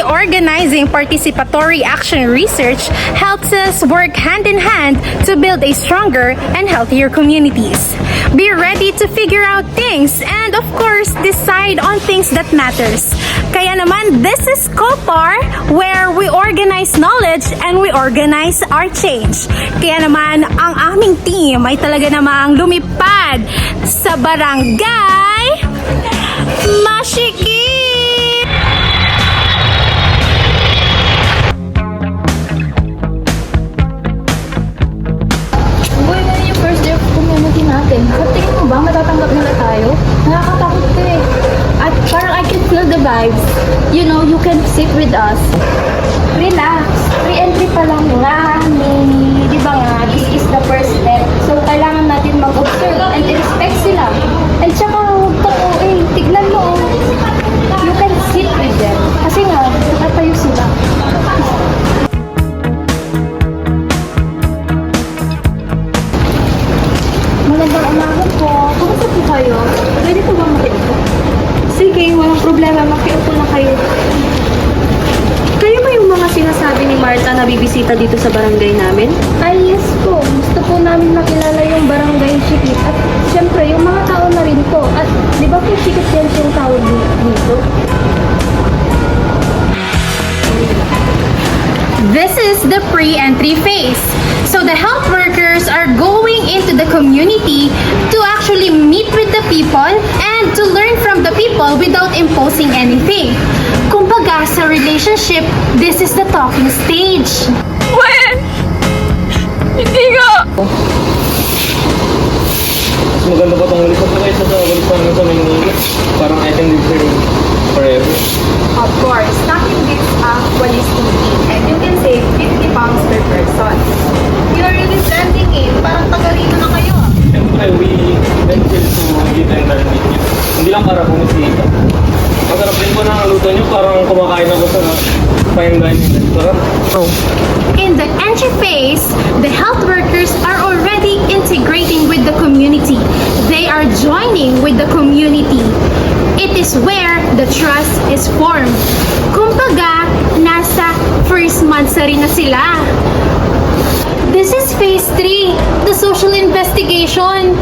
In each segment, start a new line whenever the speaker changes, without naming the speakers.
organizing participatory action research helps us work hand in hand to build a stronger and healthier communities. Be ready to figure out things and of course, decide on things that matters. Kaya naman, this is COPAR, where we organize knowledge and we organize our change. Kaya naman, ang aming team ay talaga namang lumipad sa Barangay Masikip!
Uy, ngayon yung first day of community natin. Sa tingin mo ba matatanggap nila tayo? Nakakatakot ka eh. At parang I can feel the vibes. You know, you can sit with us. Relax. Re-entry pa lang nga. Di ba nga, this is the first step. So, kailangan natin mag-observe and respect sila. And tsaka, huwag kang tignan mo. You can sit with them. Kasi nga, nakatayo sila. Magandang umaga po. Kumusta po kayo? Pwede po ba makiupo? Sige, walang problema. Makiupo na kayo. Kayo ba yung mga sinasabi ni Marta na bibisita dito sa barangay namin? Ay, yes po. Gusto po namin makilala yung barangay Chikit. At syempre, yung mga tao na rin po. At di ba po Chikit yan yung tawag dito?
This is the pre-entry phase. So the health workers are going into the community to actually meet with the people and to learn from the people without imposing anything. Kumbaga sa relationship, this is the talking stage.
When? Hindi nga!
Mas maganda pa itong ulit kaysa sa ulit pa sa Maynila. Parang I can live here forever.
Of course, talking gives walis tubig. And you can save 50 pounds per person. You're really blending in. Parang taga-rino na kayo.
Siyempre, we venture to eat and learn with you. Hindi lang para bumisita. Masarap din po na ang luto nyo. Parang kumakain ako sa fine dining restaurant.
In the entry phase, the health workers are already integrating with the community. They are joining with the community. It is where the trust is formed. Kumbaga, nasa first month na rin na sila. This is phase 3, the social investigation.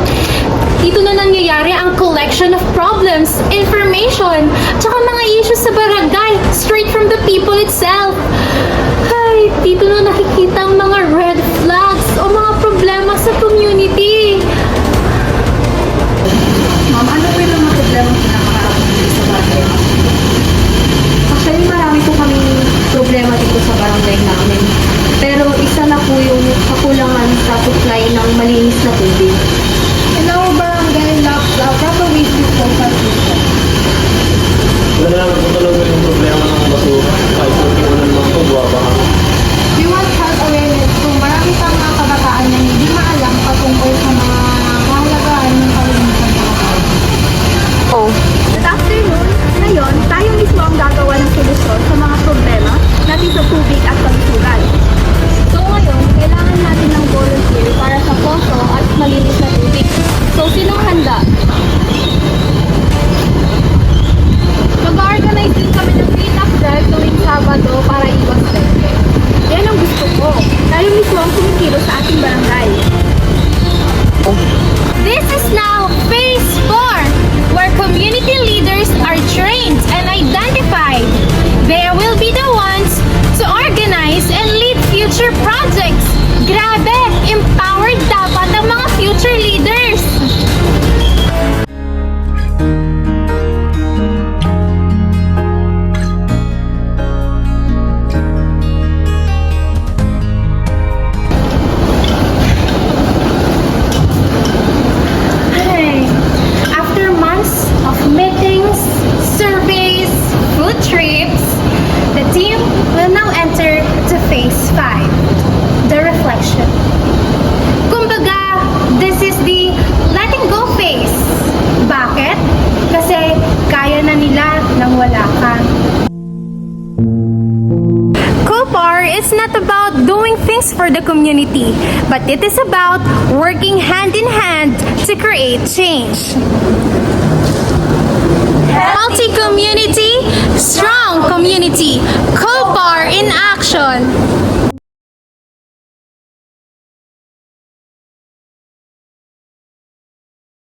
Dito na nangyayari ang collection of problems, information, tsaka mga issues sa barangay, straight from the people itself. Ay, dito na nakikita ang mga red flags o mga problema sa community.
Ma'am, ano po yung mga problema kinakaharap dito sa barangay? Actually, marami po kaming problema dito sa barangay namin. Pero isa na po yung kakulangan sa supply ng malinis na tubig. In our barangay lacks the proper waste disposal system.
Wala na lang po talaga yung problema ng basura. Kahit kung tinunan lang ito, buwa ba?
We want health awareness. So, marami pang mga kabataan na hindi maalam patungkol sa mga kahalagahan ng kalinisan sa tao.
Oh.
Good afternoon. Ngayon, tayo mismo ang gagawa ng solusyon sa mga problema natin sa tubig at kalusugan. So ngayon, kailangan natin ng volunteer para sa poso at malinis na tubig. So, sinong handa? Mag-organize din kami ng clean-up drive tuwing Sabado para iwas dengue. Yan ang gusto ko. Tayo mismo ang kumikilos sa ating barangay.
This is now phase 4, where community leaders are trained and identified. They will be the ones to organize and lead future projects. Grabe! Empowered dapat ang mga future leaders! Hey, after months of meetings, surveys, food trips, the team will now enter to phase 5, the reflection. Kumbaga, this is the letting go phase. Bakit? Kasi kaya na nila nang wala ka. COPAR is not about doing things for the community, but it is about working hand in hand to create change. Healthy community, strong community. community.